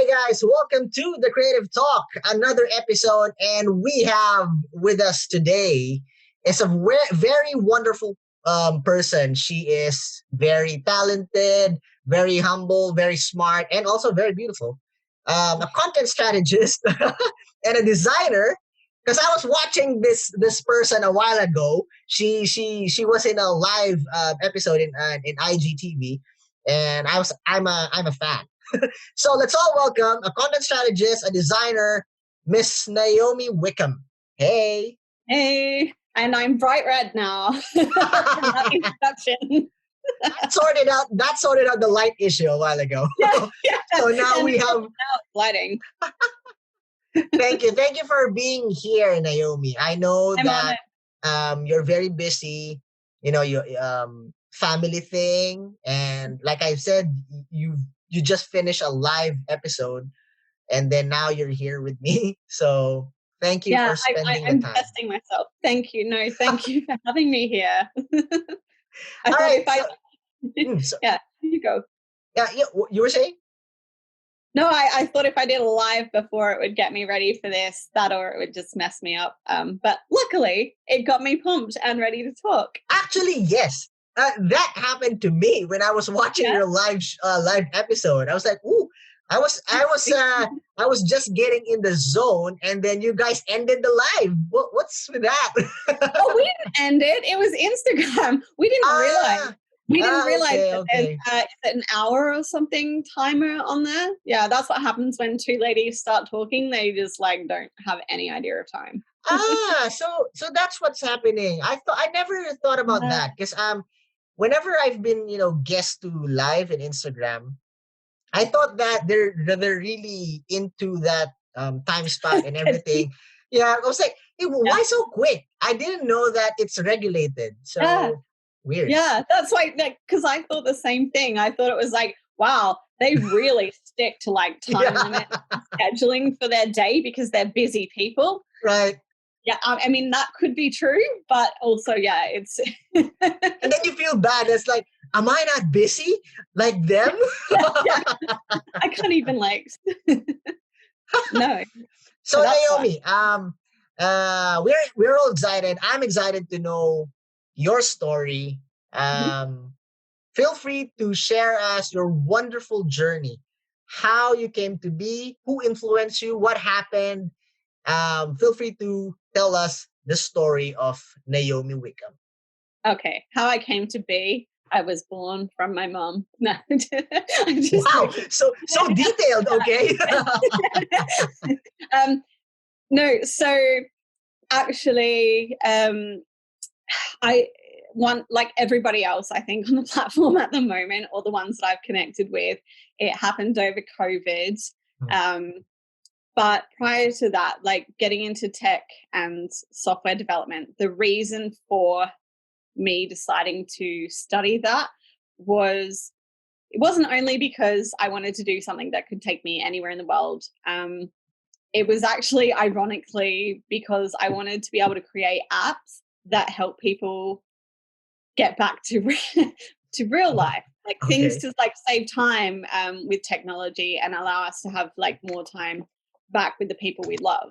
guys, welcome to the Creative Talk, another episode, and we have with us today is a very wonderful person. She is very talented, very humble, very smart, and also very beautiful. A content strategist and a designer. Because I was watching this person a while ago. She was in a live episode in IGTV, and I'm a fan. So let's all welcome a content strategist, a designer, Miss Naomi Wickham. Hey. Hey, and I'm bright red now from that introduction. That sorted out the light issue a while ago. Yeah. So now we have lighting. Thank you for being here, Naomi. I know that you're very busy, you family thing, and like I said, you just finished a live episode, and then now you're here with me. So thank you for spending the I'm time. testing myself. Thank you. No, thank you for having me here. Yeah, you go. Yeah, you were saying? No, I thought if I did a live before, it would get me ready for this, or it would just mess me up. But luckily, it got me pumped and ready to talk. Actually, yes. That happened to me when I was watching your live episode. I was like, "Ooh!" I was just getting in the zone, and then you guys ended the live. What's with that? Oh, we didn't end it. It was Instagram. We didn't realize. We didn't realize that there's an hour or something timer on there. Yeah, that's what happens when two ladies start talking. They just don't have any idea of time. So that's what's happening. I never thought about that because whenever I've been guest to live in Instagram, I thought that they're really into that time span and everything. Yeah, I was like, hey, why so quick? I didn't know that it's regulated. So weird. Yeah, that's because I thought the same thing. I thought it was wow, they really stick to time limit scheduling for their day because they're busy people. Right. Yeah, I mean, that could be true, but also, it's... And then you feel bad. It's like, am I not busy like them? Yeah. I can't even no. So Naomi, we're all excited. I'm excited to know your story. Feel free to share us your wonderful journey, how you came to be, who influenced you, what happened. Feel free to tell us the story of Naomi Wickham. Okay, how I came to be. I was born from my mom. No, wow, so detailed. Okay. No, so actually, I want everybody else, I think, on the platform at the moment, or the ones that I've connected with, it happened over COVID. But prior to that, getting into tech and software development, the reason for me deciding to study that it wasn't only because I wanted to do something that could take me anywhere in the world. It was actually, ironically, because I wanted to be able to create apps that help people get back to real life, things to save time with technology and allow us to have more time back with the people we love.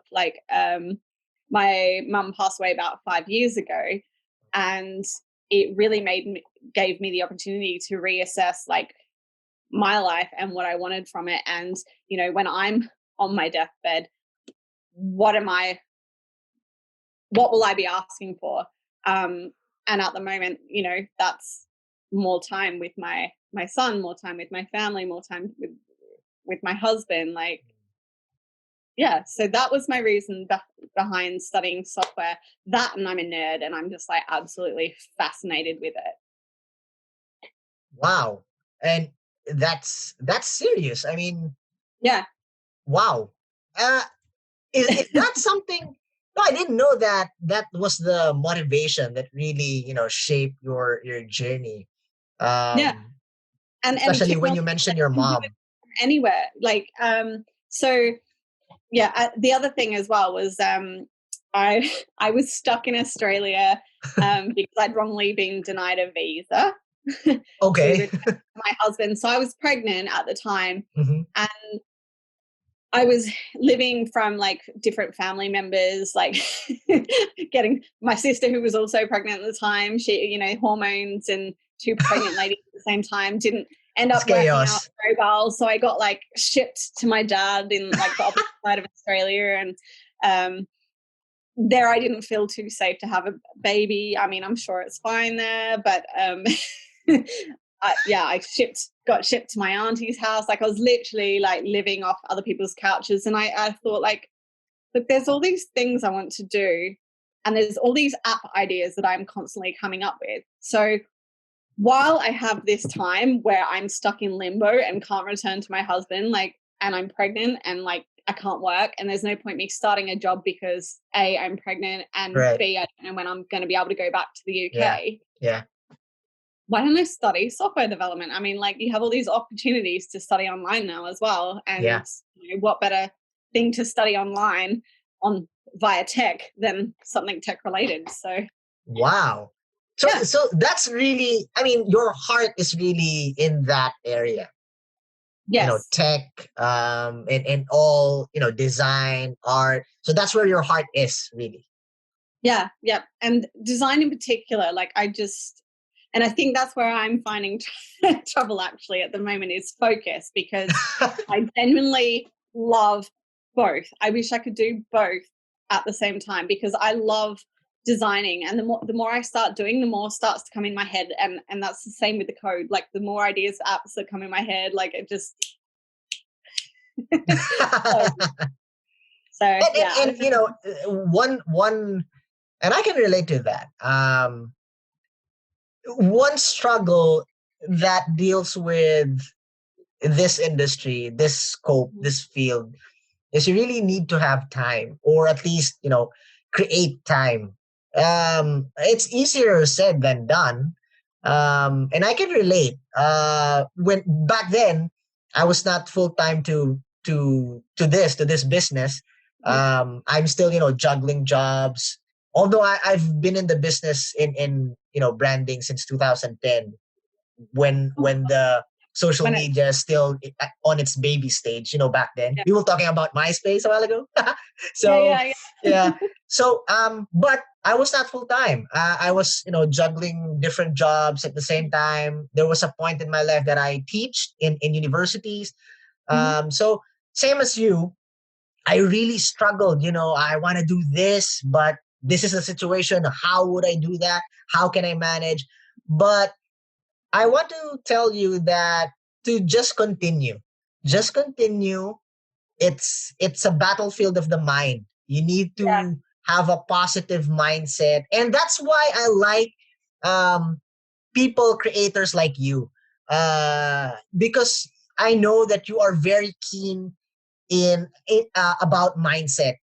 My mum passed away about 5 years ago, and it really gave me the opportunity to reassess my life and what I wanted from it. And when I'm on my deathbed, what will I be asking for? And at the moment, that's more time with my son, more time with my family, more time with my husband. So that was my reason behind studying software. That, and I'm a nerd, and I'm just absolutely fascinated with it. Wow. And that's serious. I mean, yeah. Wow. Is that something? No, I didn't know that was the motivation that really, shaped your journey. And especially when you mentioned your mom. Anywhere. So yeah, the other thing as well was I was stuck in Australia because I'd wrongly been denied a visa. Okay. to my husband. So I was pregnant at the time, and I was living from like different family members, like getting my sister, who was also pregnant at the time, she, you know, hormones and two pregnant ladies at the same time, didn't end It's up working out chaos. very well. So I got like shipped to my dad in like the opposite side of Australia. And there I didn't feel too safe to have a baby. I mean, I'm sure it's fine there, but I got shipped to my auntie's house. Like I was literally like living off other people's couches. And I thought like, look, there's all these things I want to do. And there's all these app ideas that I'm constantly coming up with. So while I have this time where I'm stuck in limbo and can't return to my husband, like, and I'm pregnant and like I can't work, and there's no point me starting a job because A, I'm pregnant, and Right. B, I don't know when I'm going to be able to go back to the UK. Yeah. Why don't I study software development? I mean, like you have all these opportunities to study online now as well. And Yeah. you know, what better thing to study online on via tech than something tech related? So Wow. So yeah, so that's really, I mean, your heart is really in that area. yes, Tech, and all, design, art. So that's where your heart is really. yeah. And design in particular, like and I think that's where I'm finding trouble actually at the moment is focus, because I genuinely love both. I wish I could do both at the same time, because I love designing, and the more I start doing, the more starts to come in my head, and that's the same with the code. Like the more ideas, apps that come in my head, like it just so and, yeah. one, and I can relate to that. One struggle that deals with this industry, this scope, this field, is you really need to have time, or at least create time. It's easier said than done, and I can relate. When back then I was not full time to this business. I'm still juggling jobs. Although I've been in the business in branding since 2010, when the social When it media is still on its baby stage. Back then yeah we were talking about MySpace a while ago. yeah So yeah yeah. yeah. So but I was not full time. I was juggling different jobs at the same time. There was a point in my life that I teach in universities. Mhm. So same as you, I really struggled. I want to do this, but this is the situation. How would I do that? How can I manage? But I want to tell you that to just continue. Just continue. It's a battlefield of the mind. You need Yeah. to have a positive mindset. And that's why I like um people, creators like you. Because I know that you are very keen in about mindset,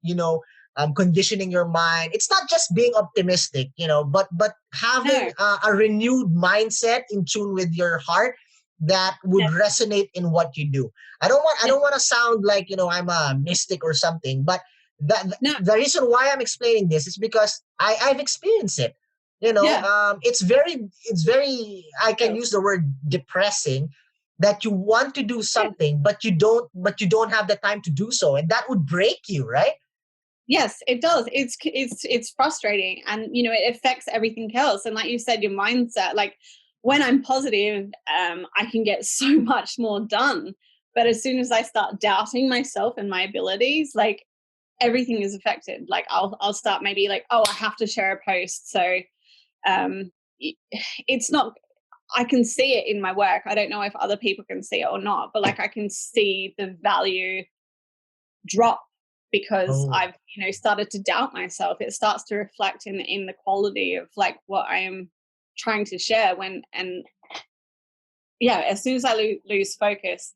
conditioning your mind. It's not just being optimistic, but having No. a renewed mindset in tune with your heart that would Yeah. resonate in what you do. I Yeah. don't want to sound like I'm a mystic or something, but No. the reason why I'm explaining this is because I've experienced it. Yeah. It's very, I can Oh, use the word depressing, that you want to do yeah. something but you don't have the time to do so, and that would break you, right? Yes, it does. It's frustrating, and it affects everything else. And like you said, your mindset. Like when I'm positive, I can get so much more done. But as soon as I start doubting myself and my abilities, like everything is affected. Like I'll start maybe like, oh, I have to share a post. So um, it's not. I can see it in my work. I don't know if other people can see it or not, but like I can see the value drop because Oh. I've started to doubt myself. It starts to reflect in the quality of like what I am trying to share when and yeah, as soon as I lose focus,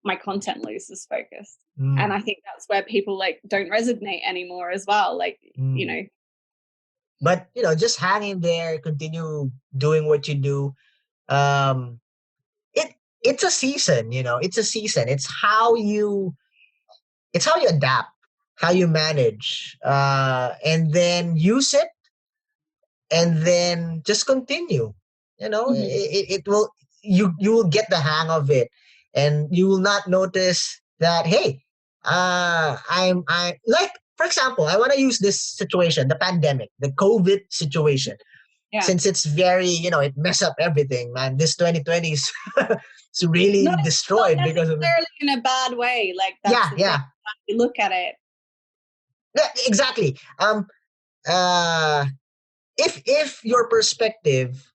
my content loses focus. And Mm, I think that's where people like don't resonate anymore as well. Like, mm. But just hang in there, continue doing what you do. um it's a season. It's a season. It's how you adapt, how you manage, and then use it, and then just continue. Mhm. It will, you will get the hang of it, and you will not notice that, hey, I like, for example, I want to use this situation, the pandemic, the COVID situation, Yeah. since it's very, it messed up everything, man. This 2020 is it's really Not destroyed because of it. necessarily in a bad way. Like that's Yeah, the thing. yeah, You look at it. yeah, exactly. Uh, if your perspective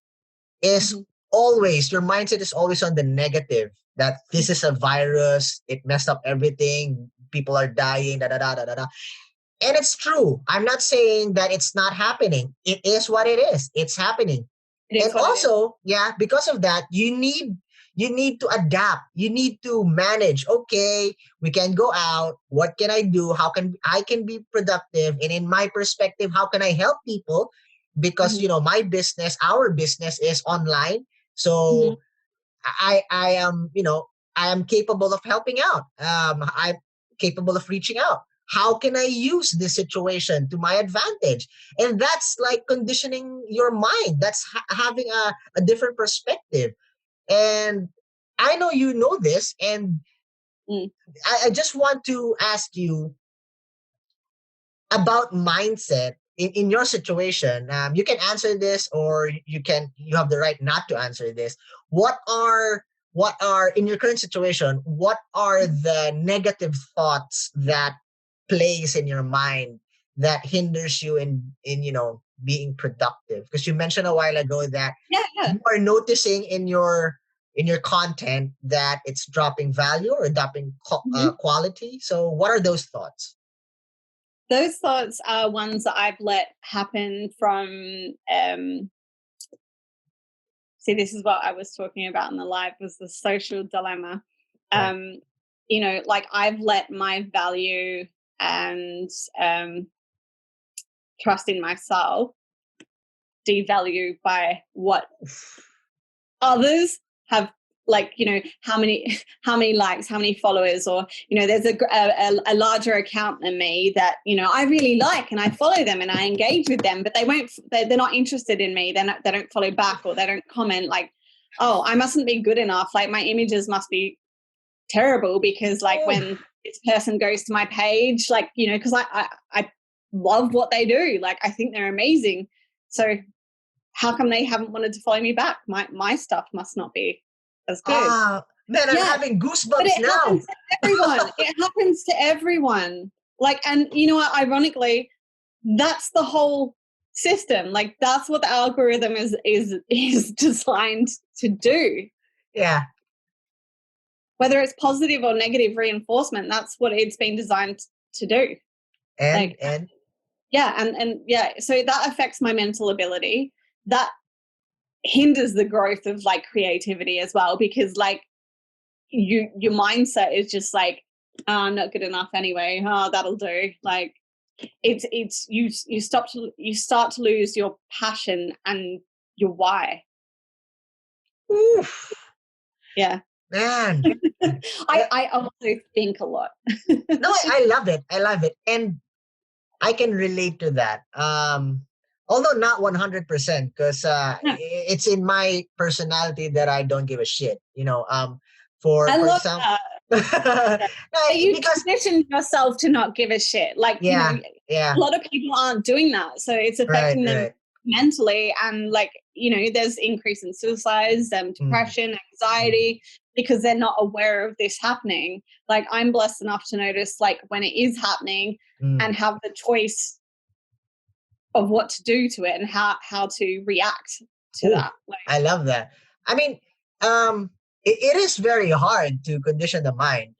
is Mm-hmm. always, your mindset is always on the negative, that this is a virus, it messed up everything, people are dying, da da da da da da. And it's true. I'm not saying that it's not happening. It is what it is. It's happening. It And is what it is. also, yeah, because of that, you need to adapt. You need to manage. Okay, we can go out. What can I do? How can I can be productive? And in my perspective, how can I help people? Because Mm-hmm. my business, our business is online. Mm-hmm. So I am, I am capable of helping out. I'm capable of reaching out. How can I use this situation to my advantage? And that's like conditioning your mind. That's having a different perspective. And I know you know this, and Mm. I just want to ask you about mindset in your situation. You can answer this, or you have the right not to answer this. What are in your current situation, what are the negative thoughts that plays in your mind that hinders you in being productive? Because you mentioned a while ago that Yeah, yeah. you are noticing in your content that it's dropping value or dropping Mm-hmm. quality. So what are those thoughts? Those thoughts are ones that I've let happen from see, this is what I was talking about in the live, was the social dilemma. Right. Like I've let my value and trust in myself devalue by what others have, like, how many likes, how many followers, or there's a larger account than me that I really like, and I follow them and I engage with them, but they're not interested in me. They don't follow back, or they don't comment. Like, oh, I mustn't be good enough, like my images must be terrible, because like when this person goes to my page, like because I love what they do, like I think they're amazing, so how come they haven't wanted to follow me back? My stuff must not be as good. Man, I'm Yeah, having but goosebumps it now. happens to everyone. It happens to everyone. Like, and ironically, that's the whole system. Like, that's what the algorithm is designed to do. Yeah. Whether it's positive or negative reinforcement, that's what it's been designed to do. And Like, and yeah, and yeah, so that affects my mental ability. That hinders the growth of like creativity as well, because like your mindset is just like, oh, I'm not good enough anyway, oh, that'll do. Like it's you start to lose your passion and your why. oof, Yeah. man. Yeah. I also think a lot. No, I love it. I love it. And I can relate to that. Although not 100%, because No, it's in my personality that I don't give a shit. For I for love example, that. Yeah. But you because condition yourself to not give a shit. Like, yeah, a yeah, lot of people aren't doing that. So it's right, affecting them right. mentally. And like, there's increase in suicides, Mm, depression, anxiety, because they're not aware of this happening. Like, I'm blessed enough to notice like when it is happening and mm. have the choice of what to do to it and how to react to Ooh, that. Like, I love that. I mean, it is very hard to condition the mind.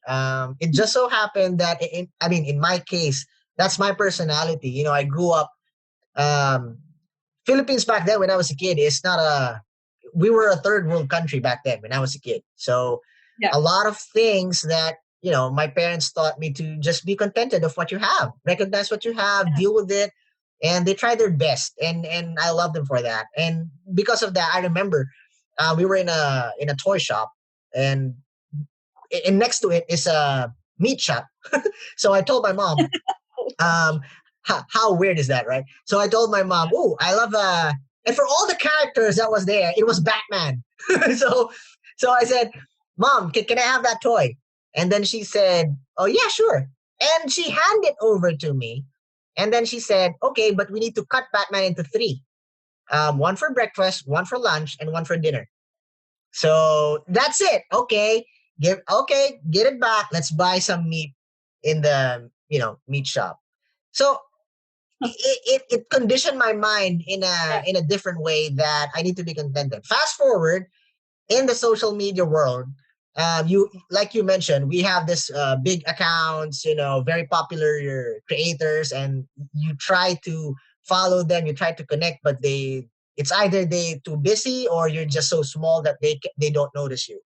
It just so happened that in my case, that's my personality. I grew up, um, Philippines back then when I was a kid. It's not a, we were a third world country back then when I was a kid. So yeah. a lot of things that, my parents taught me to just be contented of what you have, recognize what you have, deal with it. And they try their best. And I love them for that. And because of that, I remember we were in a toy shop, and next to it is a meat shop. So I told my mom, um, how weird is that, right? So I told my mom, "Oh, I love and for all the characters that was there, it was Batman." so so I said, "Mom, can I have that toy?" And then she said, "Oh yeah, sure." And she handed it over to me. And then she said, okay, but we need to cut Batman into three. One for breakfast, one for lunch, and one for dinner. So that's it. Okay. Get it back. Let's buy some meat in the, meat shop. So it conditioned my mind in Yeah. a different way that I need to be contented. Fast forward in the social media world, you like you mentioned, we have this big accounts, very popular creators, and you try to follow them, you try to connect, but it's either they too busy or you're just so small that they don't notice you.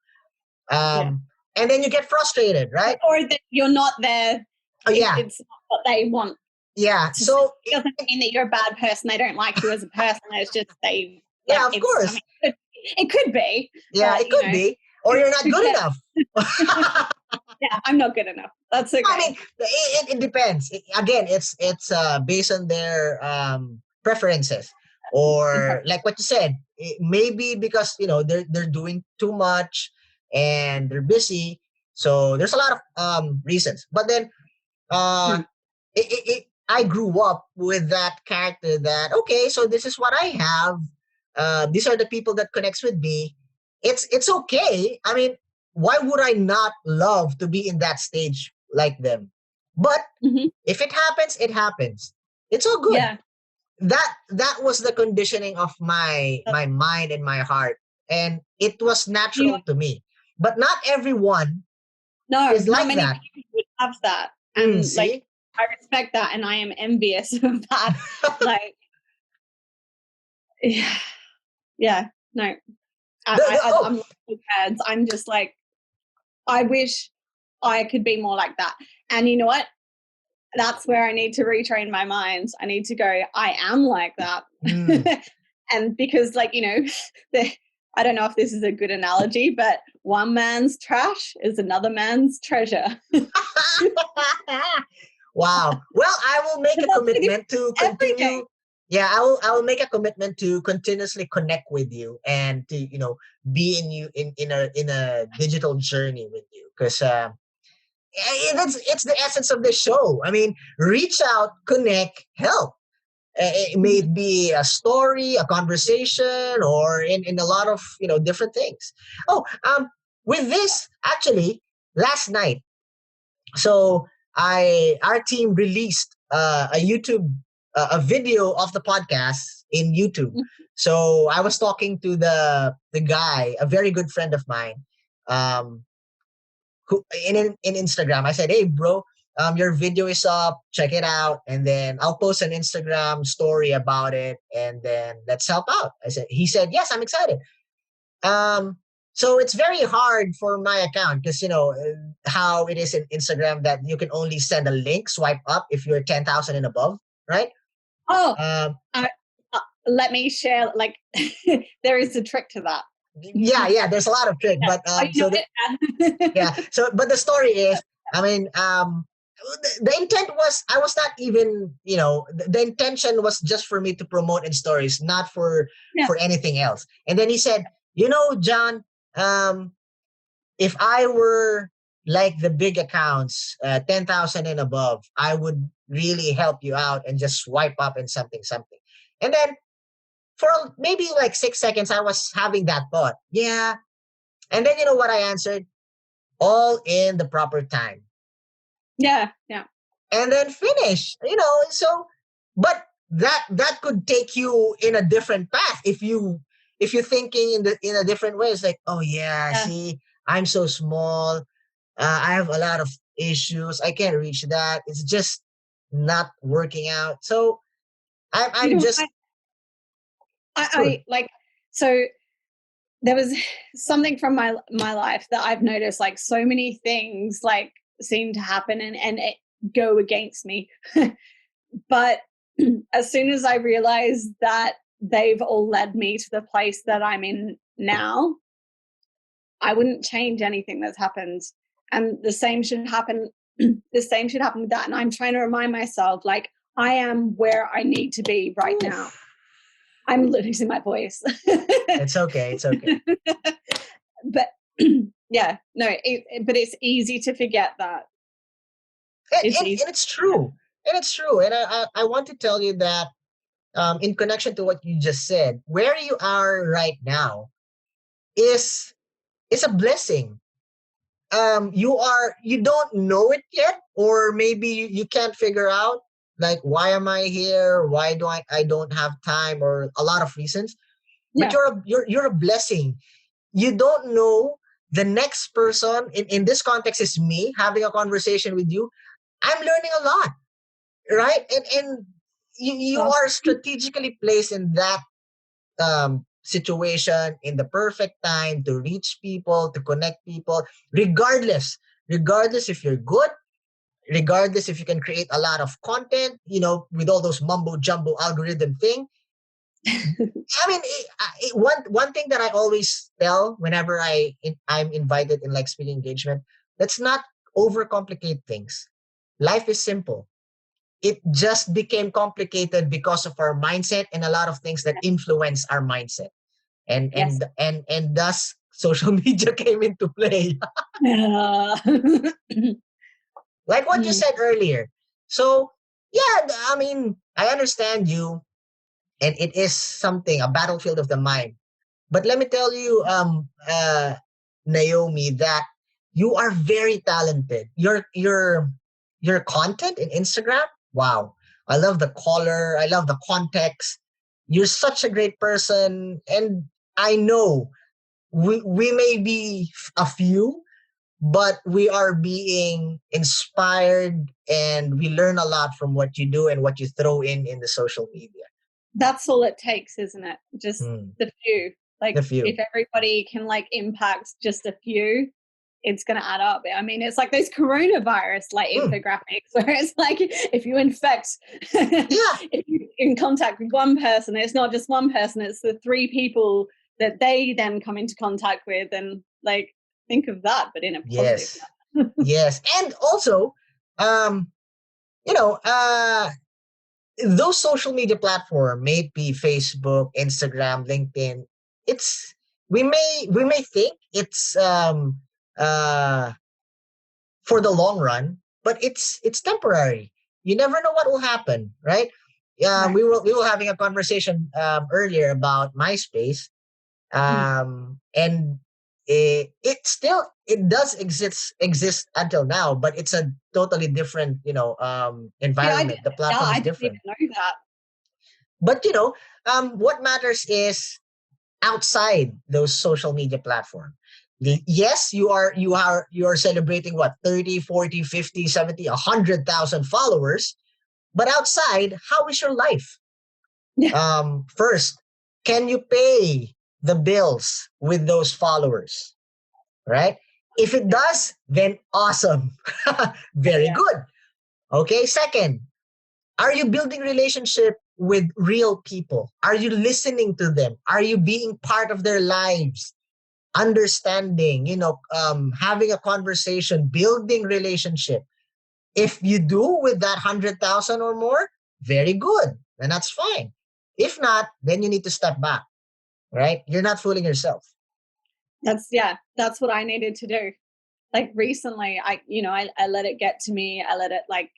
Yeah. And then you get frustrated, right? Or that you're not there. Oh yeah, It's not what they want. yeah. To So it doesn't mean that you're a bad person. They don't like you as a person. It's just they. yeah, of course. I mean, it could be. Yeah, but, it could be, or you're not good enough. Yeah, I'm not good enough. That's okay. I mean, it depends. Again, it's based on their preferences, or like what you said, maybe because they're doing too much and they're busy. So there's a lot of reasons. But then I grew up with that character that, okay, so this is what I have. These are the people that connects with me. It's okay. I mean, why would I not love to be in that stage like them? But if it happens, it happens. It's all good. Yeah. That was the conditioning of my mind and my heart, and it was natural to me. But not everyone is not like many that. people would have that, and See? I respect that, and I am envious of that. Yeah, no. I'm not with words. I'm just like, I wish I could be more like that. And you know what? That's where I need to retrain my mind. I need to go, I am like that. And because I don't know if this is a good analogy, but one man's trash is another man's treasure. Wow. Well, I will make a commitment to continue. Yeah, I will make a commitment to continuously connect with you and to be in a digital journey with you, because it's the essence of the show. I mean, reach out, connect, help. It may be a story, a conversation, or in a lot of different things. Oh, with this actually last night. So our team released a YouTube a video of the podcast in YouTube. So I was talking to the guy, a very good friend of mine, who in Instagram. I said, "Hey, bro, your video is up. Check it out, and then I'll post an Instagram story about it, and then let's help out." He said, "Yes, I'm excited." So it's very hard for my account because how it is in Instagram that you can only send a link, swipe up if you're 10,000 and above, right? Let me share. There is a trick to that. Yeah. There's a lot of trick, but So, but the story is, I mean, the intent was, I was not even, the intention was just for me to promote in stories, not for anything else. And then he said, John, if I were like the big accounts, 10,000 and above, I would really help you out and just swipe up and something. And then for maybe like 6 seconds, I was having that thought. Yeah. And then you know what I answered? All in the proper time. Yeah. And then finish, so, but that could take you in a different path if you're thinking in a different way. It's like, oh yeah. See, I'm so small. I have a lot of issues. I can't reach that. It's just not working out. So I'm just. So there was something from my life that I've noticed, so many things seem to happen and it go against me. But as soon as I realized that they've all led me to the place that I'm in now, I wouldn't change anything that's happened. And the same should happen. The same should happen with that. And I'm trying to remind myself, I am where I need to be right now. I'm losing my voice. It's okay. But yeah, no, but it's easy to forget that. It's easy. And it's true. And it's true. And I want to tell you that in connection to what you just said, where you are right now is a blessing. You don't know it yet, or maybe you can't figure out, like, why am I here? Why do I don't have time, or a lot of reasons. But Yeah. you're a blessing. You don't know the next person in this context is me having a conversation with you. I'm learning a lot, right? And you Awesome. are strategically placed in that situation in the perfect time to reach people, to connect people, regardless if you're good, regardless if you can create a lot of content, with all those mumbo jumbo algorithm thing. I mean, one thing that I always tell whenever I'm invited in like speaking engagement, let's not overcomplicate things. Life is simple. It just became complicated because of our mindset and a lot of things that influence our mindset. And Yes. and and and thus social media came into play. Yeah. Like what you Mm. said earlier. So yeah, I mean, I understand you, and it is something, a battlefield of the mind. But let me tell you, Naomi, that you are very talented. Your content in Instagram, wow. I love the color. I love the context. You're such a great person, and I know we may be a few, but we are being inspired, and we learn a lot from what you do and what you throw in the social media. That's all it takes, isn't it? Just Hmm. the few. The Like, if few. everybody can like impact just a few, it's going to add up. I mean, it's like those coronavirus like Hmm. infographics where it's like if you infect, Yeah. if you're in contact with one person, it's not just one person, it's the three people that they then come into contact with. And like, think of that, but in a positive Yes. manner. Yes. And also, um, you know, those social media platform, may it be Facebook, Instagram, LinkedIn, it's we may think it's uh for the long run, but it's temporary. You never know what will happen, right? Right. We were having a conversation earlier about MySpace, Mm. and it does exist until now, but it's a totally different Yeah, environment. The yeah, platform I is didn't even different, know that. but what matters is outside those social media platform. Yes, you are celebrating what, 30, 40, 50, 70, 100,000 followers, but outside, how is your life? Yeah. First, can you pay the bills with those followers, right? If it Yeah. does, then awesome. Very Yeah. good. Okay, second, are you building relationship with real people? Are you listening to them? Are you being part of their lives? Understanding, having a conversation, building relationship. If you do with that 100,000 or more, very good. And that's fine. If not, then you need to step back, right? You're not fooling yourself. That's what I needed to do. Like recently, I let it get to me. I let it like,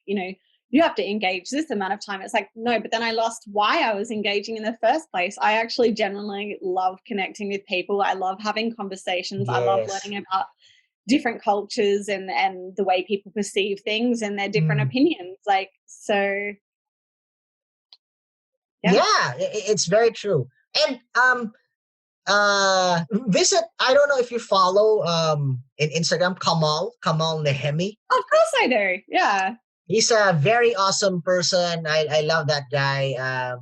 you have to engage this amount of time. It's like, no, but then I lost why I was engaging in the first place. I actually genuinely love connecting with people. I love having conversations. I love Yes. learning about different cultures and the way people perceive things and their different Mm. opinions. Like, so yeah. Yeah, it's very true. And visit, I don't know if you follow in Instagram, Kamal Nehemi. Of course I do. Yeah. He's a very awesome person. I love that guy.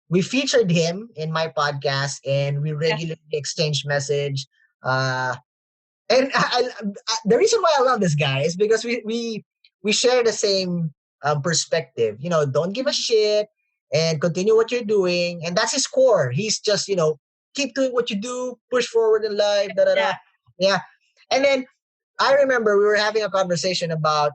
We featured him in my podcast, and we Yeah. regularly exchange message. Uh, and the reason why I love this guy is because we share the same perspective. Don't give a shit and continue what you're doing, and that's his core. He's just keep doing what you do, push forward in life, da da da. Yeah. Yeah, and then I remember we were having a conversation about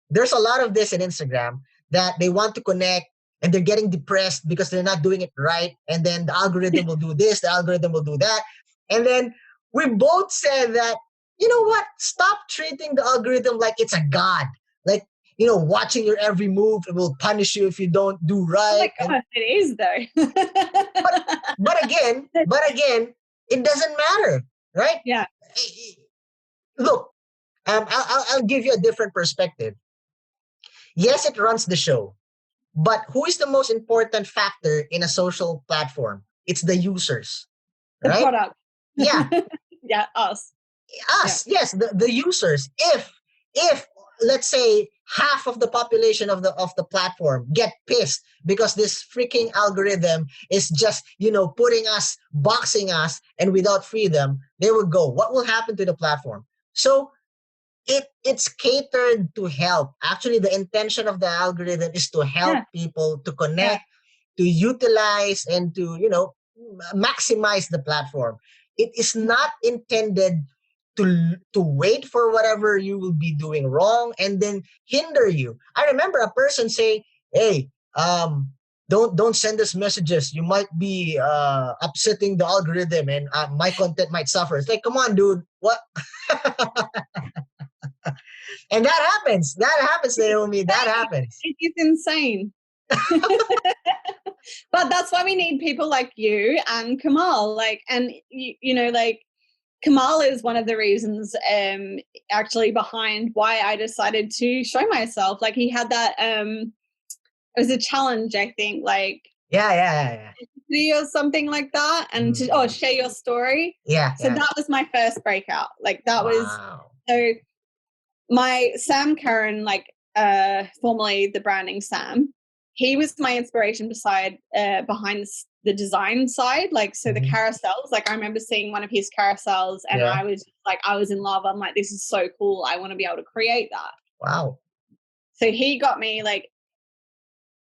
there's a lot of this in Instagram that they want to connect and they're getting depressed because they're not doing it right. And then the algorithm will do this, the algorithm will do that. And then we both said that, you know what? Stop treating the algorithm like it's a god. Like watching your every move. It will punish you if you don't do Oh right. my God, it is though. But again, it doesn't matter, right? Yeah. Look, I'll give you a different perspective. Yes, it runs the show, but who is the most important factor in a social platform? It's the users, The right? product. Yeah, Yeah, us. us. Yes, the users. If let's say half of the population of the platform get pissed because this freaking algorithm is just putting us, boxing us, and without freedom, they will go. What will happen to the platform? So it's catered to help. Actually, the intention of the algorithm is to help people to connect, to utilize, and to maximize the platform. It is not intended to wait for whatever you will be doing wrong and then hinder you. I remember a person saying, "Hey, don't send us messages. You might be upsetting the algorithm, and my content might suffer." It's like, come on, dude. What? And that happens. That happens, Naomi. That happens. It is insane. But that's why we need people like you and Kamal. Kamal is one of the reasons actually behind why I decided to show myself. Like, he had that it was a challenge, I think, like Yeah. or something like that, and to share your story. Yeah. So that was my first breakout. Like, that was so my Sam Curran, formerly the branding Sam, he was my inspiration behind the design side. Like, so the carousels, like I remember seeing one of his carousels and I was in love. I'm like, this is so cool. I want to be able to create that. Wow. So he got me like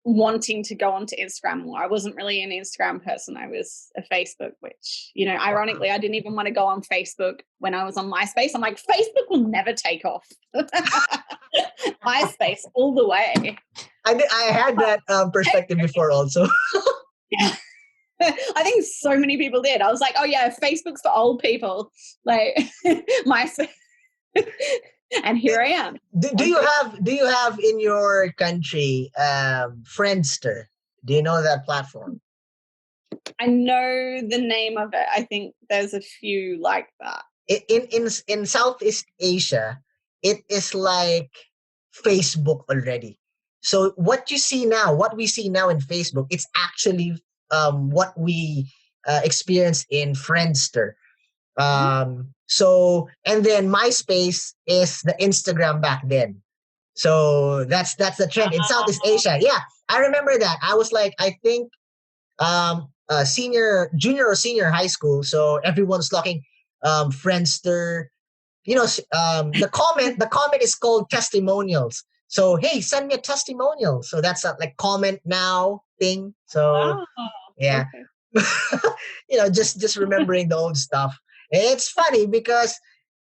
wanting to go onto Instagram more. I wasn't really an Instagram person. I was a Facebook, which, ironically, I didn't even want to go on Facebook when I was on MySpace. I'm like, Facebook will never take off. MySpace all the way. I had that perspective before also. Yeah. I think so many people did. I was like, oh yeah, Facebook's for old people. Like, MySpace. And here I am. Do you have in your country Friendster? Do you know that platform? I know the name of it. I think there's a few like that. In Southeast Asia, it is like Facebook already. So what we see now in Facebook, it's actually what we experienced in Friendster. So, and then MySpace is the Instagram back then. So that's the trend in Southeast Asia. Yeah, I remember that. I was like, I think junior or senior high school. So everyone's talking Friendster. The comment is called testimonials. So, hey, send me a testimonial. So that's a like comment now thing. So yeah, okay. Just remembering the old stuff. It's funny because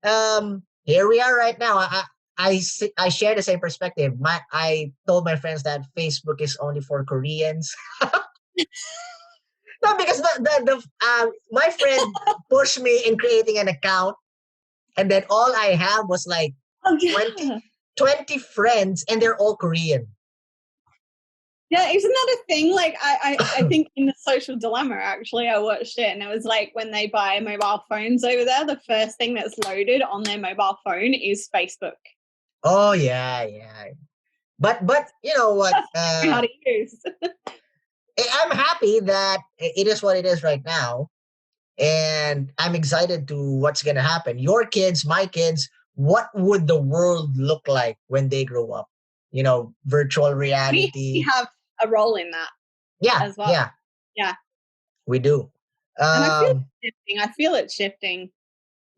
here we are right now. I share the same perspective. I told my friends that Facebook is only for Koreans. No, because my friend pushed me in creating an account, and then all I have was like 20 friends, and they're all Korean. Yeah, isn't that a thing? Like, I think in The Social Dilemma, actually, I watched it, and it was like when they buy mobile phones over there, the first thing that's loaded on their mobile phone is Facebook. Oh, yeah. But you know what? How to use. I'm happy that it is what it is right now. And I'm excited to what's going to happen. Your kids, my kids, what would the world look like when they grow up? Virtual reality. We have a role in that. Yeah. As well. Yeah. We do. And I feel it shifting.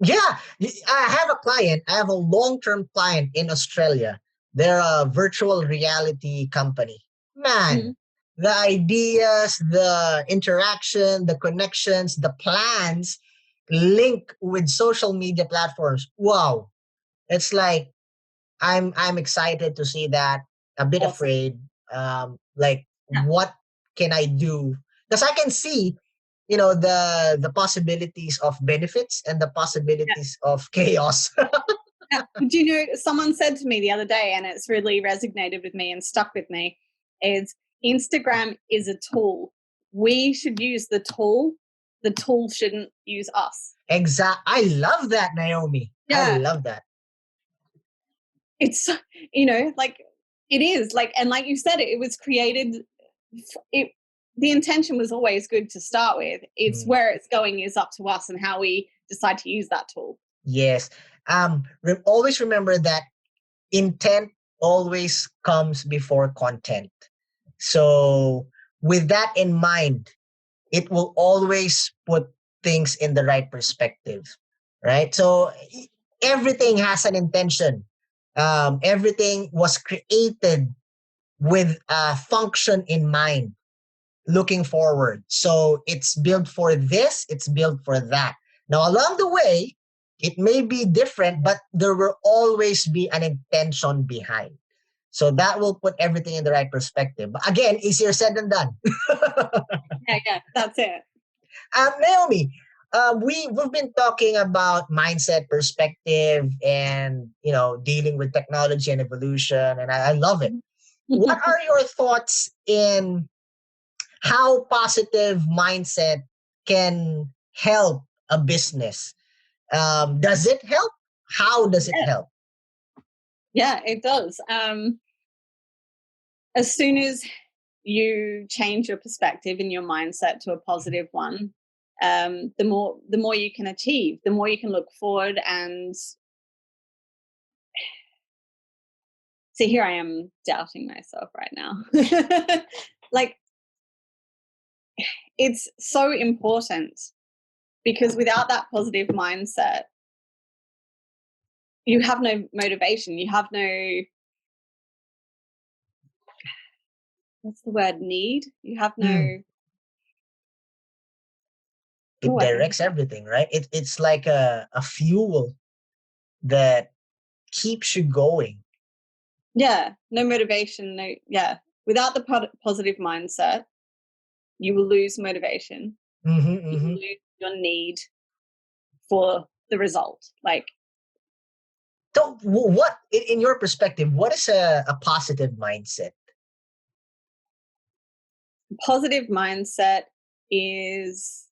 Yeah. I have a client. I have a long-term client in Australia. They're a virtual reality company. Man, the ideas, the interaction, the connections, the plans link with social media platforms. Wow. It's like I'm excited to see that. A bit afraid. What can I do? Because I can see, the possibilities of benefits and the possibilities of chaos. Do you know, someone said to me the other day, and it's really resonated with me and stuck with me, is Instagram is a tool. We should use the tool. The tool shouldn't use us. I love that, Naomi. I love that. It's, like it is like, and like you said, it was created. The intention was always good to start with. It's where it's going is up to us and how we decide to use that tool. Yes. Always remember that intent always comes before content. So with that in mind, it will always put things in the right perspective, right? So everything has an intention. Everything was created with a function in mind, looking forward. So it's built for this, it's built for that. Now, along the way, it may be different, but there will always be an intention behind. So that will put everything in the right perspective. But again, easier said than done. Yeah, that's it. Naomi, we've been talking about mindset, perspective, and dealing with technology and evolution, and I love it. What are your thoughts in how positive mindset can help a business? Does it help? How does it help? Yeah, it does. As soon as you change your perspective and your mindset to a positive one, the more you can achieve, the more you can look forward. And see, here I am doubting myself right now. Like, it's so important, because without that positive mindset, you have no motivation. You have no, what's the word, need? You have no... It directs everything, right? It's like a fuel that keeps you going. Yeah, no motivation, without the positive mindset, you will lose motivation. You will lose your need for the result. Like, so what, in your perspective, what is a positive mindset? Positive mindset is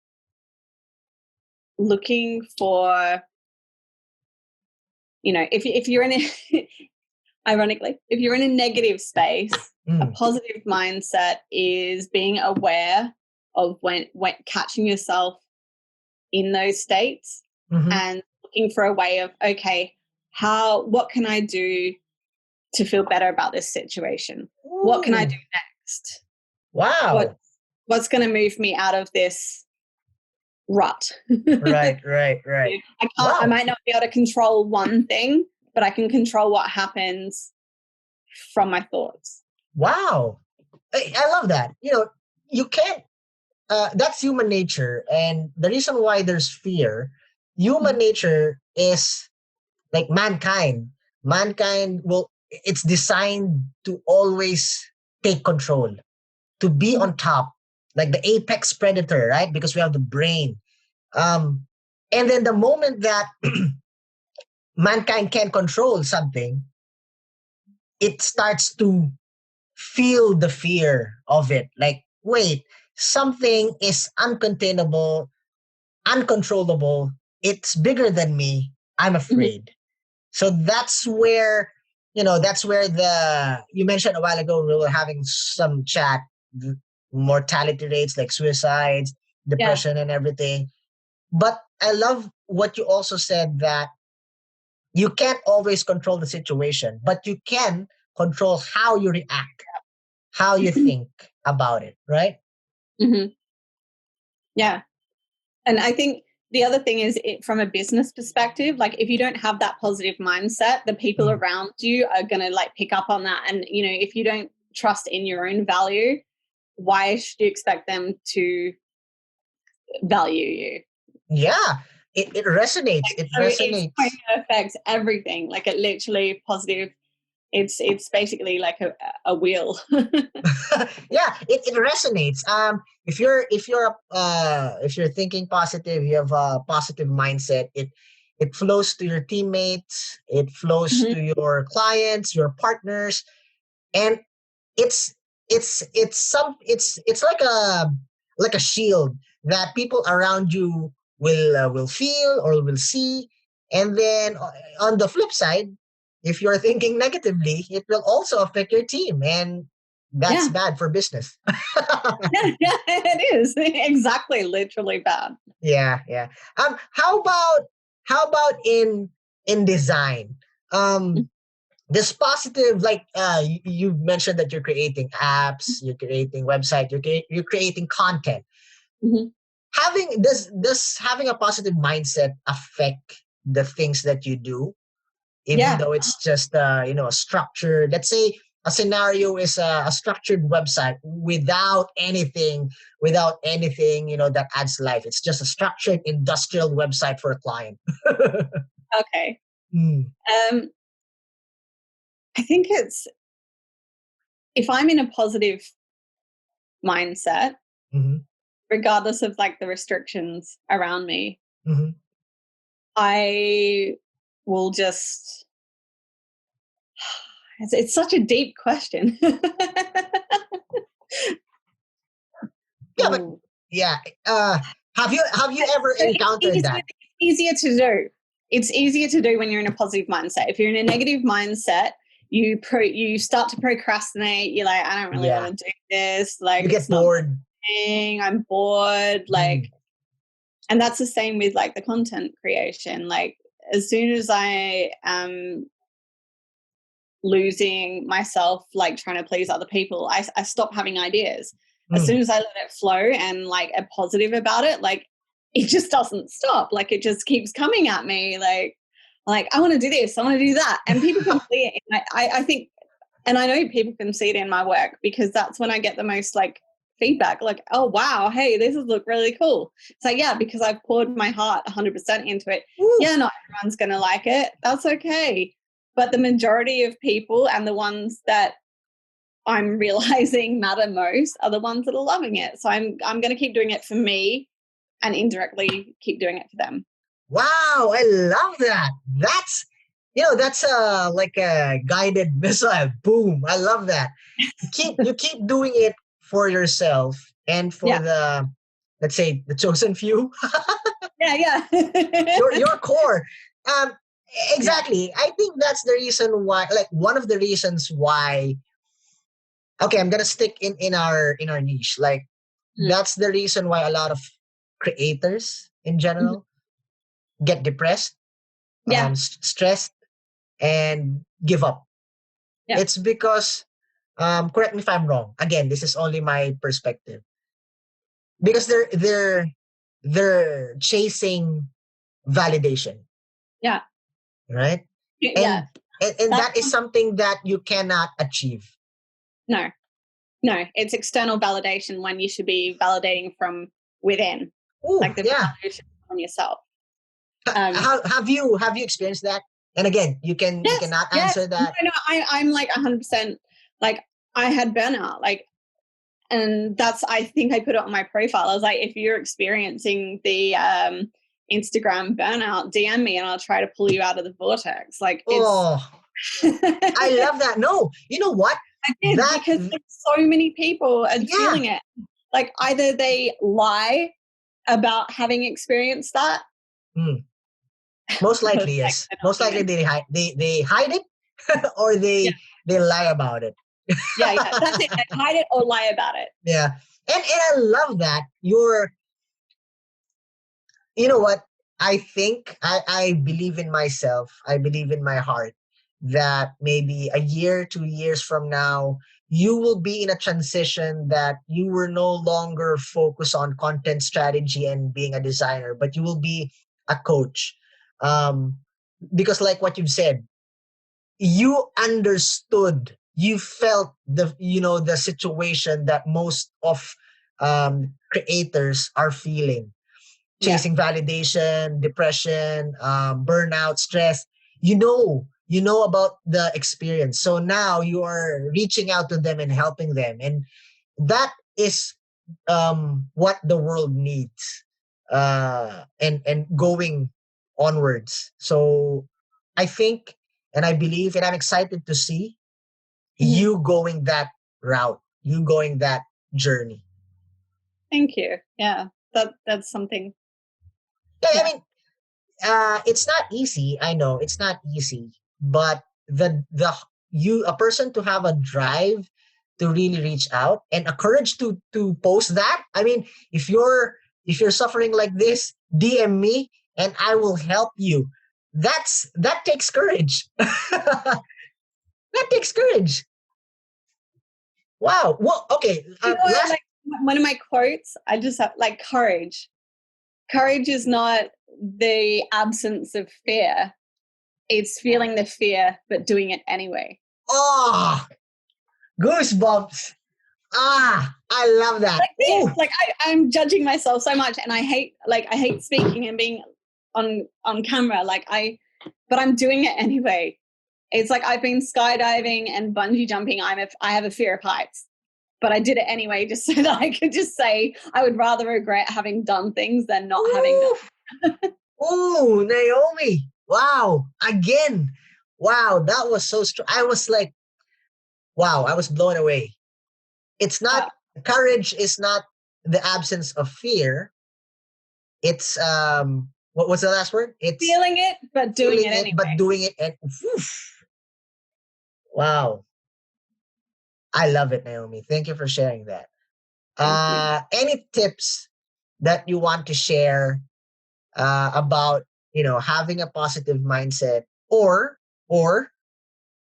looking for, if you're in a ironically, if you're in a negative space, a positive mindset is being aware of when catching yourself in those states, and looking for a way of, okay, what can I do to feel better about this situation? Ooh. What can I do next? Wow. What's going to move me out of this rut? Right. I might not be able to control one thing, but I can control what happens from my thoughts. Wow. I love that. You can't, that's human nature. And the reason why there's fear, human nature is like mankind. Mankind it's designed to always take control, to be on top, like the apex predator, right? Because we have the brain. And then the moment that mankind can control something, it starts to feel the fear of it. Like, wait, something is uncontainable, uncontrollable. It's bigger than me. I'm afraid. So that's where, you mentioned a while ago, we were having some chat, mortality rates like suicides, depression, and everything. But I love what you also said, that you can't always control the situation, but you can control how you react, how you think about it, right? Yeah. And I think the other thing is, from a business perspective, like, if you don't have that positive mindset, the people around you are going to pick up on that. And, if you don't trust in your own value, why should you expect them to value you? Yeah, it resonates. It resonates. It affects everything. Like, it literally positive. It's basically like a wheel. Yeah, it resonates. If you're thinking positive, you have a positive mindset. It It flows to your teammates. It flows Mhm. to your clients, your partners, and it's it's like a shield that people around you will feel or will see. And then on the flip side, if you're thinking negatively, it will also affect your team, and that's Yeah. bad for business. Yeah, it is. Exactly, literally bad. Yeah. How about in design? Um, this positive, like you mentioned that you're creating apps, you're creating website, you're creating content. Mhm. Does having a positive mindset affect the things that you do, even Yeah. though it's just a structured, let's say a scenario is a structured website without anything that adds life. It's just a structured industrial website for a client. Okay. Mm, Um, I think it's if I'm in a positive mindset, mhm, regardless of like the restrictions around me, mhm. I will just. It's such a deep question. Yeah, but Ooh. yeah. Uh, have you ever So encountered that? it's easier to do. It's easier to do when you're in a positive mindset. If you're in a negative mindset, you start to procrastinate. You're like, I don't really Yeah, want to do this. Like, you it's get not my bored. thing. I'm bored. Like, Mm, and that's the same with like the content creation. Like, as soon as I am losing myself, like trying to please other people, I stop having ideas. As soon mm. as I let it flow and like am positive about it, like it just doesn't stop. Like it just keeps coming at me. Like I want to do this, I want to do that, and people can see it. And I think, and I know people can see it in my work because that's when I get the most like feedback. Like, oh wow, hey, this has looked really cool. It's like, yeah, because I've poured my heart 100% into it. Woo. Yeah, not everyone's gonna like it. That's okay. But the majority of people and the ones that I'm realizing matter most are the ones that are loving it. So I'm going to keep doing it for me and indirectly keep doing it for them. Wow, I love that. That's like a guided missile. Boom. I love that. You keep doing it for yourself and for Yeah. the, let's say, the chosen few. Yeah. your Yeah. your core. Um Yeah. exactly. I think that's the reason why, like one of the reasons why, okay, I'm gonna stick in our niche. Like Mm. that's the reason why a lot of creators in Mhm. general get depressed, Yeah. stressed, and give up. Yeah. It's because, correct me if I'm wrong. Again, this is only my perspective. Because they're chasing validation, Yeah. right? Yeah. And That's that is something that you cannot achieve. no. No, it's external validation when you should be validating from within. Ooh, Like the yeah. validation on yourself. Um Have you experienced that? And again, you yes, cannot yes. answer that. No, I'm like 100% like I had burnout. Like, and that's, I think I put it on my profile. I was like, if you're experiencing the Instagram burnout, DM me and I'll try to pull you out of the vortex. Like it's Oh, I I love that. No, you know what? did, That because like, so many people are Yeah. feeling it. Like either they lie about having experienced that. Hmm. Most I was likely, like, yes. they're not Most likely human. they hide it, or Yeah, they lie about it. yeah. That's it. They hide it or lie about it. Yeah. And I love that. You know what? I think I believe in myself. I believe in my heart that maybe a year, 2 years from now, you will be in a transition that you were no longer focused on content strategy and being a designer, but you will be a coach. Um, because like what you've said, you understood, you felt the situation that most of creators are feeling, Yeah. chasing validation, depression, burnout, stress. You know about the experience. So now you are reaching out to them and helping them. And that is what the world needs. And going onwards. So I think, and I believe, and I'm excited to see you going that route, you going that journey. Thank you. Yeah, that's something. Yeah, Yeah. I mean, it's not easy. I know it's not easy, but a person to have a drive to really reach out and a courage to post that. I mean, if you're suffering like this, DM me and I will help you. That takes courage. That takes courage. Wow. Well, okay. Last. Like one of my quotes, I just have like courage. Courage is not the absence of fear. It's feeling the fear, but doing it anyway. Oh, goosebumps. I love that. Like this, like I'm judging myself so much, and I hate speaking and being on camera. But I'm doing it anyway. It's like I've been skydiving and bungee jumping. I have a fear of heights, but I did it anyway, just so that I could just say I would rather regret having done things than not having done. Oh, Naomi. Wow. Again. Wow. That was so strong. I was like, wow, I was blown away. It's not, courage is not the absence of fear. It's, what was the last word? It's feeling it, but doing it anyway. But doing it. And, wow. I love it, Naomi. Thank you for sharing that. Any tips that you want to share about having a positive mindset, or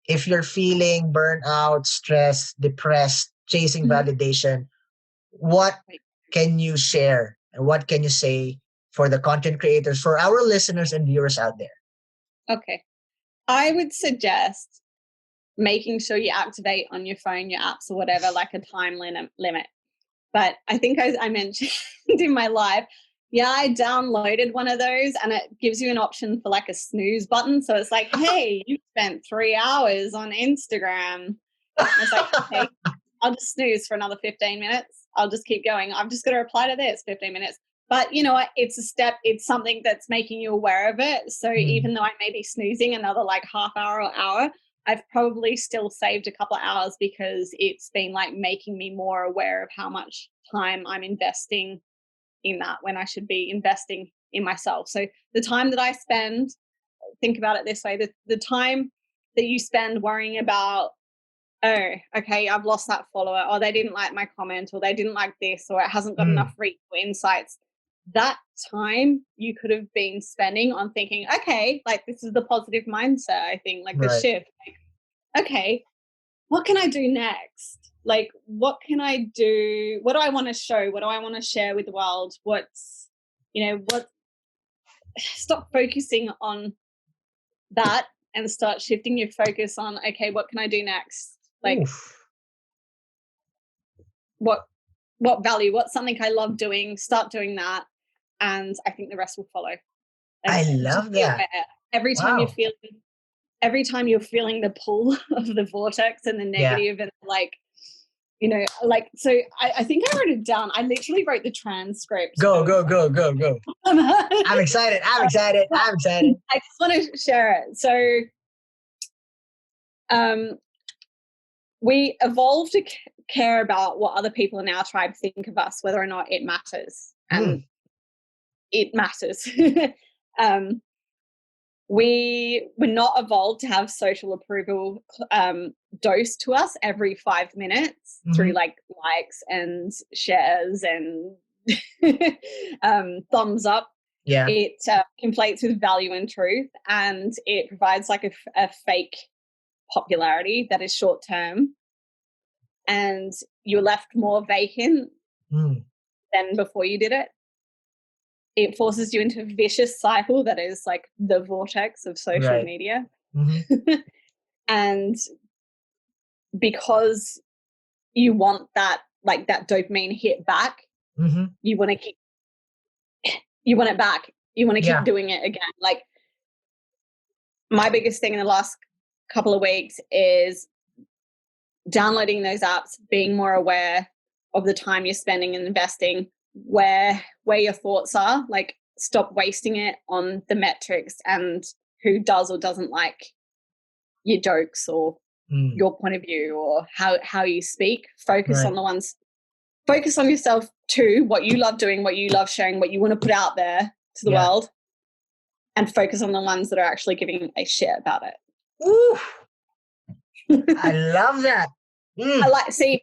if you're feeling burnout, stressed, depressed, chasing validation, what can you share and what can you say for the content creators, for our listeners and viewers out there? Okay, I would suggest making sure you activate on your phone, your apps or whatever, like a time limit. But I think I mentioned in my live, I downloaded one of those and it gives you an option for like a snooze button. So it's like, hey, you spent 3 hours on Instagram. And it's like, okay, I'll just snooze for another 15 minutes. I'll just keep going. I've just got to reply to this 15 minutes. But you know what? It's a step. It's something that's making you aware of it. So even though I may be snoozing another like half hour or hour, I've probably still saved a couple of hours because it's been like making me more aware of how much time I'm investing in that when I should be investing in myself. So the time that I spend, think about it this way, the time that you spend worrying about, oh, okay, I've lost that follower, or they didn't like my comment, or they didn't like this, or it hasn't got enough reach or insights. That time you could have been spending on thinking, okay, like this is the positive mindset, I think, like the shift. Like, okay, what can I do next? Like, what can I do? What do I want to show? What do I want to share with the world? Stop focusing on that and start shifting your focus on, okay, what can I do next? Like, what value, what's something I love doing, start doing that, and I think the rest will follow. I love that. Every time you're feeling the pull of the vortex and the negative and so I think I wrote it down. I literally wrote the transcript. Go. I'm excited. I just want to share it. So we evolved to care about what other people in our tribe think of us, whether or not it matters. And it matters. We were not evolved to have social approval dosed to us every 5 minutes through like likes and shares and thumbs up. Yeah. It conflates with value and truth, and it provides like a fake popularity that is short term, and you're left more vacant than before you did it. It forces you into a vicious cycle that is like the vortex of social media. And because you want that, like that dopamine hit back, you want it back. You want to keep doing it again. Like my biggest thing in the last couple of weeks is downloading those apps, being more aware of the time you're spending and investing, where your thoughts are. Like stop wasting it on the metrics and who does or doesn't like your jokes or your point of view or how you speak. Focus on the ones. Focus on yourself too, what you love doing, what you love sharing, what you want to put out there to the world, and focus on the ones that are actually giving a shit about it. Ooh, I love that. I like, see,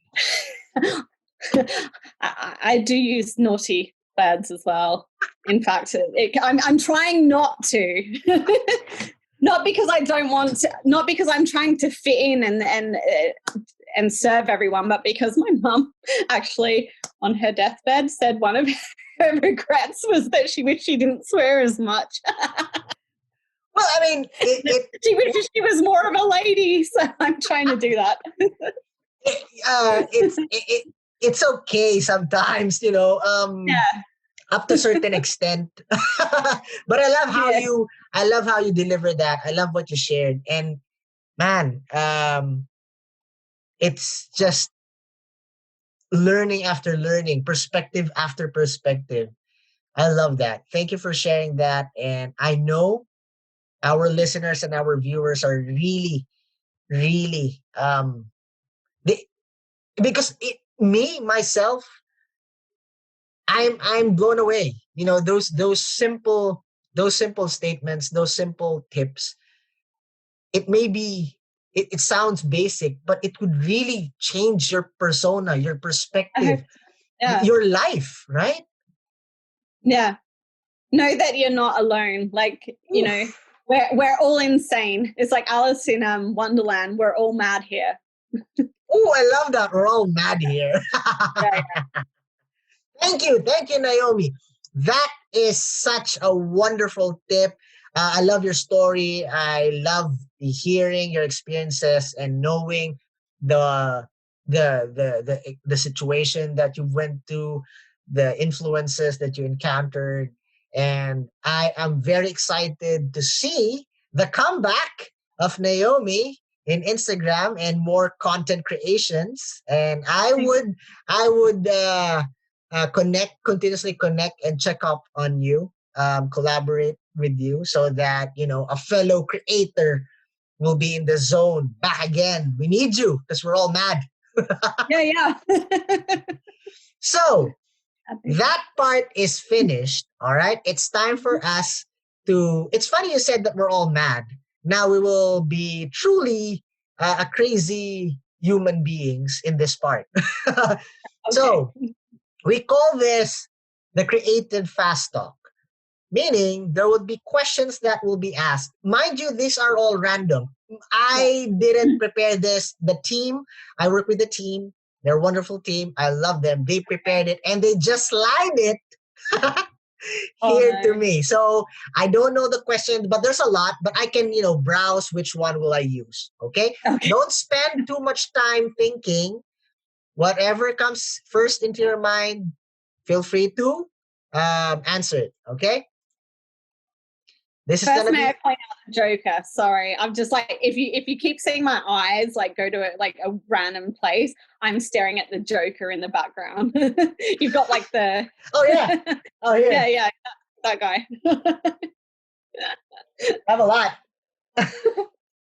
I do use naughty words as well. In fact, I'm trying not to. Not because I don't want to, not because I'm trying to fit in and serve everyone, but because my mum actually on her deathbed said one of her regrets was that she wished she didn't swear as much. Well, I mean, she wishes she was more of a lady, so I'm trying to do that. It's okay sometimes, up to a certain extent. But I love how you deliver that. I love what you shared. And man, it's just learning after learning, perspective after perspective. I love that. Thank you for sharing that. And I know our listeners and our viewers are really, really because myself, I'm blown away. Those simple statements, those simple tips. It sounds basic, but it could really change your persona, your perspective, your life, right? Yeah. Know that you're not alone. Like, we're all insane. It's like Alice in Wonderland. We're all mad here. Oh, I love that. We're all mad here. Yeah. Thank you, Naomi. That is such a wonderful tip. I love your story. I love hearing your experiences and knowing the situation that you went through, the influences that you encountered, and I am very excited to see the comeback of Naomi in Instagram and more content creations. And I would continuously connect and check up on you, collaborate with you so that, a fellow creator will be in the zone back again. We need you because we're all mad. Yeah. So that part is finished. All right. It's time for us it's funny you said that we're all mad. Now we will be truly a crazy human beings in this part. Okay. So we call this the creative fast talk, meaning there would be questions that will be asked. Mind you, these are all random. I didn't prepare this. I work with the team. They're a wonderful team. I love them. They prepared it and they just slide it here to me. So I don't know the questions, but there's a lot, but I can, browse which one will I use. Okay? Don't spend too much time thinking. Whatever comes first into your mind, feel free to answer it. Okay? This is First, gonna may I point out the Joker? Sorry, I'm just like, if you keep seeing my eyes like go to a random place, I'm staring at the Joker in the background. You've got like the yeah, that guy. I have a lot.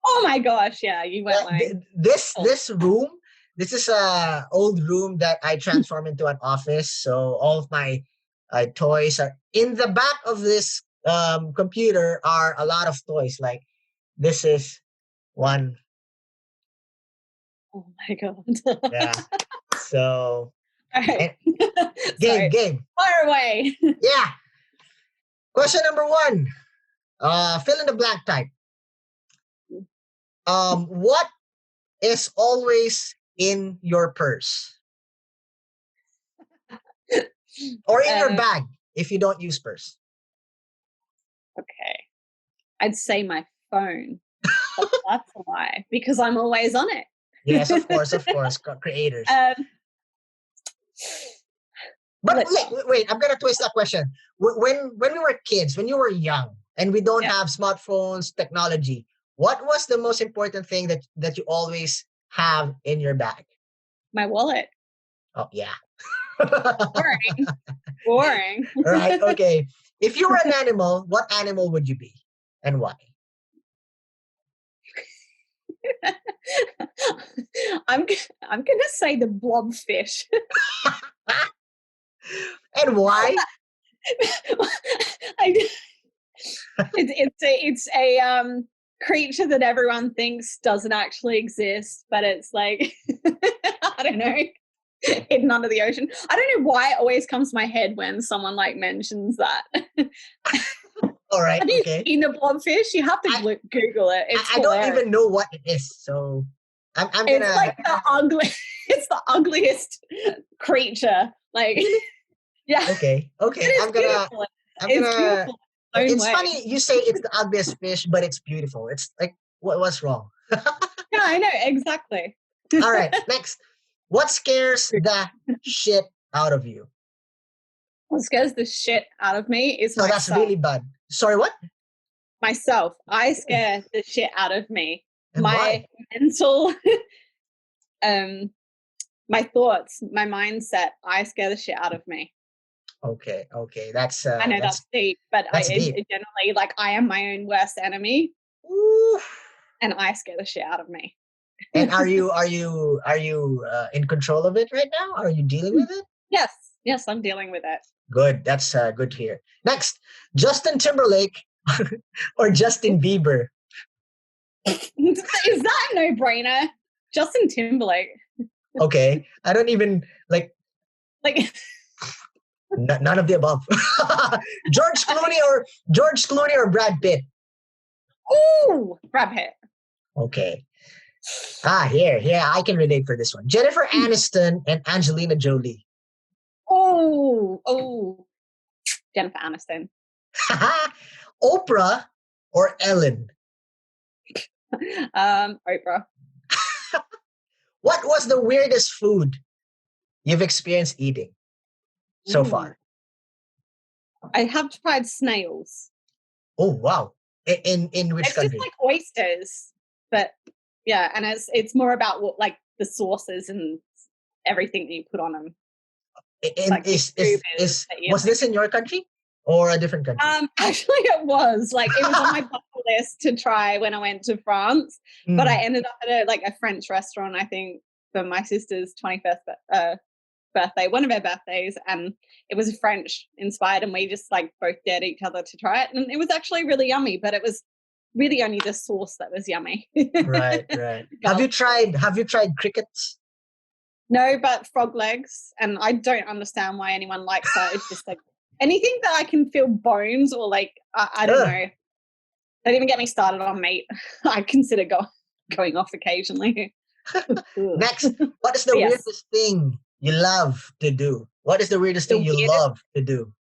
Oh my gosh, yeah, you went like this room. This is a old room that I transformed into an office. So all of my toys are in the back of this computer. Are a lot of toys. Like this is one. Oh my god. Yeah. So. Okay. Game. Fire away. Yeah. Question number 1. Fill in the blank type. What is always in your purse? Or in your bag if you don't use purse? Okay. I'd say my phone. But that's why. Because I'm always on it. Yes, of course. Creators. But wait, I'm gonna twist that question. When we were kids, when you were young, and we don't have smartphones, technology, what was the most important thing that you always have in your bag? My wallet. Oh yeah. Boring. Right. Okay. If you were an animal, what animal would you be and why? I'm gonna say the blobfish. And why? It's a creature that everyone thinks doesn't actually exist, but it's like I don't know, hidden under the ocean. I don't know why it always comes to my head when someone like mentions that. All right, Have you okay. seen the blobfish? You have to Google it. It's I don't hilarious. even know what it is, so I'm gonna. It's like the ugly. It's the ugliest creature. Like, yeah. Okay. It's beautiful. It's beautiful. It's funny you say it's the ugliest fish, but it's beautiful. It's like what's wrong? Yeah, I know exactly. All right, next. What scares the shit out of you? What scares the shit out of me is So myself. that's really bad. Sorry, what? Myself. I scare the shit out of me. And my why? mental, my thoughts, my mindset. I scare the shit out of me. Okay. That's I know that's deep, but that's deep. Generally, like, I am my own worst enemy. Ooh. And I scare the shit out of me. And are you in control of it right now? Are you dealing with it? Yes, I'm dealing with it. Good. That's good to hear. Next, Justin Timberlake or Justin Bieber? Is that a no-brainer? Justin Timberlake. Okay, I don't even like none of the above. George Clooney or Brad Pitt? Ooh, Brad Pitt. Okay. Here, I can relate for this one. Jennifer Aniston and Angelina Jolie. Oh, Jennifer Aniston. Oprah or Ellen? Oprah. What was the weirdest food you've experienced eating so far? I have tried snails. Oh wow! In which it's country? Just like oysters, but yeah, and it's more about what, like, the sauces and everything that you put on them. Like was this in your country or a different country? Actually, it was it was on my bucket list to try when I went to France, but I ended up at a French restaurant, I think, for my sister's 21st birthday, one of her birthdays, and it was French inspired, and we just both dared each other to try it, and it was actually really yummy, but it was really only the sauce that was yummy. Right. Have you tried crickets? No, but frog legs, and I don't understand why anyone likes that. It's just anything that I can feel bones or I don't know. Don't even get me started on meat. I consider going off occasionally. Next, what is the weirdest thing you love to do? What is the weirdest thing you love to do?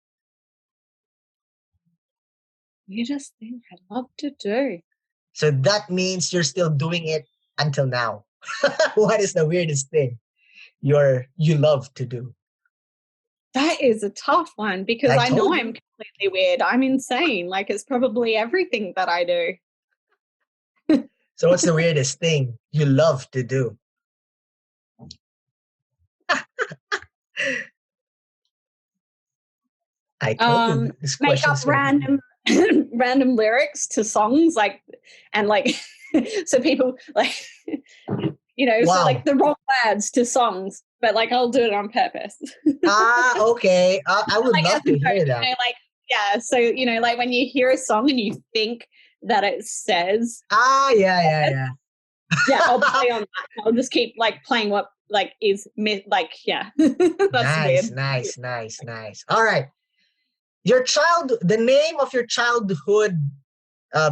Weirdest thing I love to do. So that means you're still doing it until now. What is the weirdest thing you love to do? That is a tough one because I know I'm completely weird. I'm insane. It's probably everything that I do. So what's the weirdest thing you love to do? I told you this question. Make up random lyrics to songs, so people wow. so the wrong words to songs, but I'll do it on purpose. Okay. I would love to hear that. So when you hear a song and you think that it says yeah. I'll play on that. I'll just keep playing what is yeah. That's nice. All right. The name of your childhood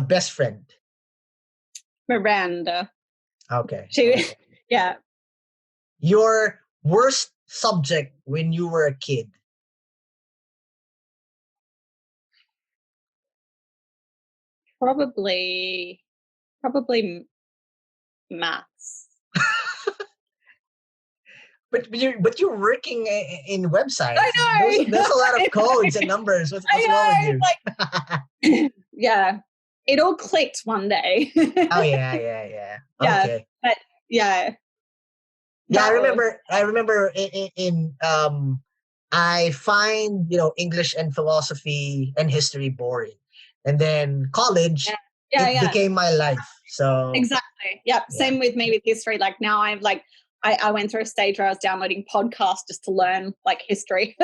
best friend? Miranda. Okay. Yeah. Your worst subject when you were a kid? Probably maths. But you're working in websites. I know. There's a lot of codes and numbers. What's wrong with you? Yeah, it all clicked one day. Oh yeah. Okay. But yeah. Yeah, I remember in I find, English and philosophy and history boring. And then Yeah. college, Yeah. it Yeah. became my life. So Exactly. Yep. yeah. Same with me with history. Like now I'm like, I went through a stage where I was downloading podcasts just to learn like history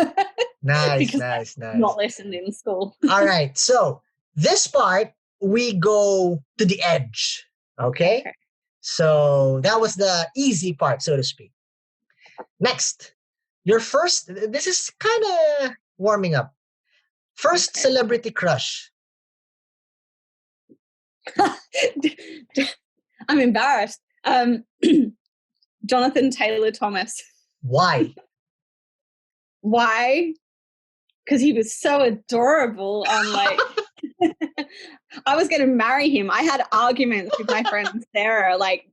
Nice, because nice, I'm not nice. listened in school. All right. So this part, we go to the edge. Okay. Okay. So that was the easy part, so to speak. Next, your first, this is kind of warming up. First Okay. celebrity crush. I'm embarrassed. Jonathan Taylor Thomas. Why? Why? Because he was so adorable on like I was gonna marry him. I had arguments with my friend Sarah. Like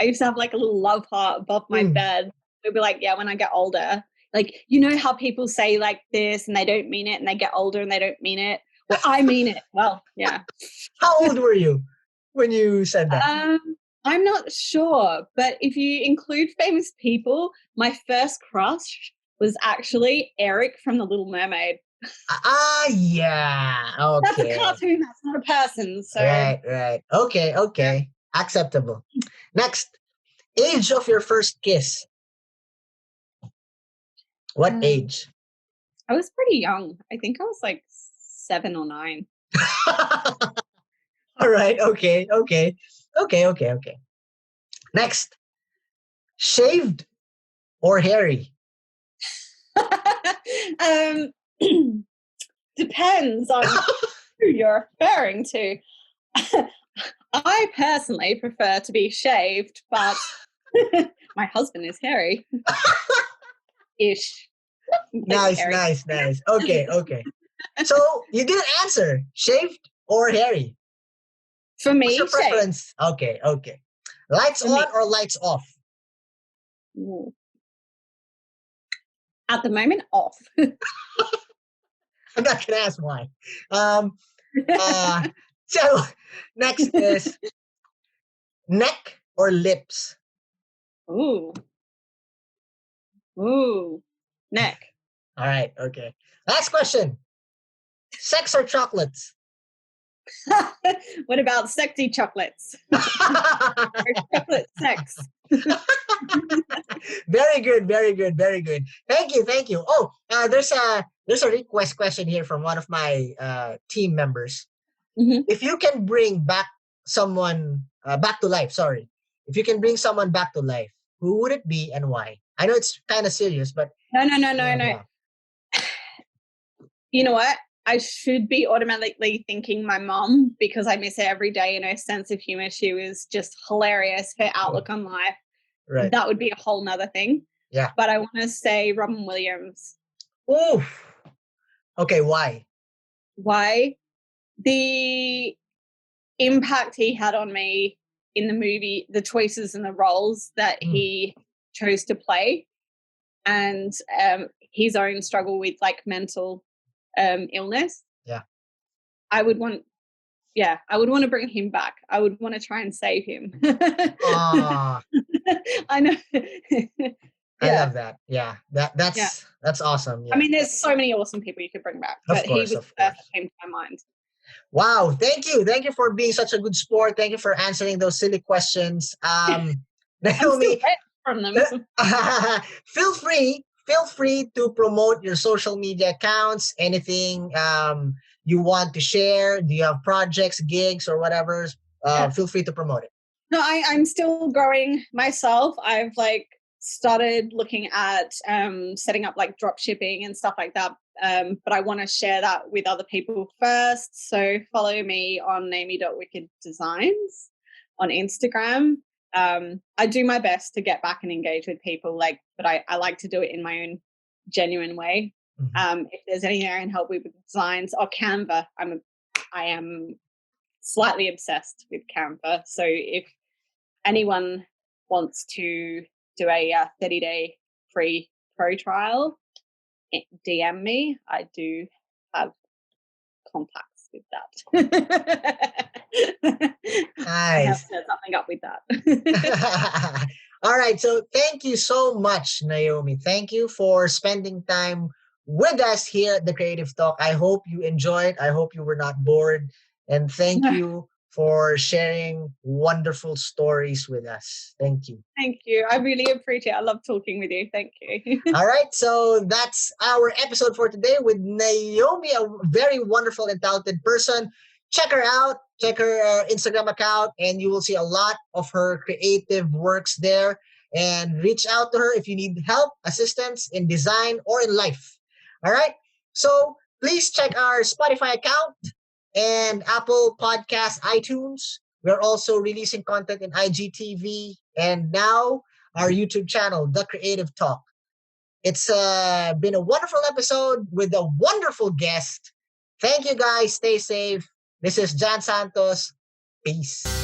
I used to have like a little love heart above my Mm. bed. We'd be like, yeah, when I get older. Like, you know how people say like this and they don't mean it and they get older and they don't mean it? Well, I mean it. Well, yeah. How old were you when you said that? I'm not sure, but if you include famous people, my first crush was actually Eric from The Little Mermaid. Yeah. That's a Okay. cartoon, that's not a person. So Right. Okay. Acceptable. Next, age of your first kiss. What age? I was pretty young. I think I was like 7 or 9. All right. Okay. Next, shaved or hairy? Depends on who you're referring to. I personally prefer to be shaved, but my husband is hairy. Ish. Nice. Okay. So you didn't answer. Shaved or hairy? For What's me, your shaved. preference? Okay. Lights For on me. or lights off? Ooh. At the moment, off. I'm not gonna ask why. So next is neck or lips? Ooh. Ooh. Neck. All right. Okay. Last question. Sex or chocolates? What about sexy chocolates? Or chocolate sex? Very good. Thank you. Oh, there's a request question here from one of my team members. Mm-hmm. If you can bring back someone back to life, sorry. If you can bring someone back to life, who would it be and why? I know it's kind of serious, but No. yeah. You know what? I should be automatically thinking my mom because I miss her every day and her sense of humor. She was just hilarious. Her outlook on life. Right. That would be a whole nother thing. Yeah. But I want to say Robin Williams. Oof. Okay, why? Why? The impact he had on me in the movie, the choices and the roles that he chose to play, and his own struggle with like mental illness. Yeah. I would want to bring him back. I would want to try and save him. Ah, I know. I Yeah. love that. Yeah. That's awesome. Yeah. I mean, there's so many awesome people you could bring back, but he was the first that came to my mind. Wow, thank you. Thank you for being such a good sport. Thank you for answering those silly questions. I'm Naomi, still wet from them. feel free to promote your social media accounts, anything you want to share. Do you have projects, gigs, or whatever? Feel free to promote it. No, I'm still growing myself. I've like started looking at setting up like drop shipping and stuff like that. But I want to share that with other people first. So follow me on NAOMI.WickedDesigns on Instagram. I do my best to get back and engage with people, but I like to do it in my own genuine way. Mm-hmm. If there's anything I can help with designs or Canva, I am slightly obsessed with Canva. So if anyone wants to do a 30-day free pro trial, DM me. I do have contacts with that. Nice. I have set something up with that. All right. So thank you so much, Naomi. Thank you for spending time with us here at the Creative Talk. I hope you enjoyed. I hope you were not bored. And thank you for sharing wonderful stories with us. Thank you. Thank you. I really appreciate it. I love talking with you. Thank you. All right. So that's our episode for today with Naomi, a very wonderful and talented person. Check her out. Check her Instagram account, and you will see a lot of her creative works there. And reach out to her if you need help, assistance in design or in life. All right. So please check our Spotify account and Apple Podcast, iTunes. We're also releasing content in IGTV and now our YouTube channel, The Creative Talk. It's been a wonderful episode with a wonderful guest. Thank you guys. Stay safe. This is Jan Santos. Peace.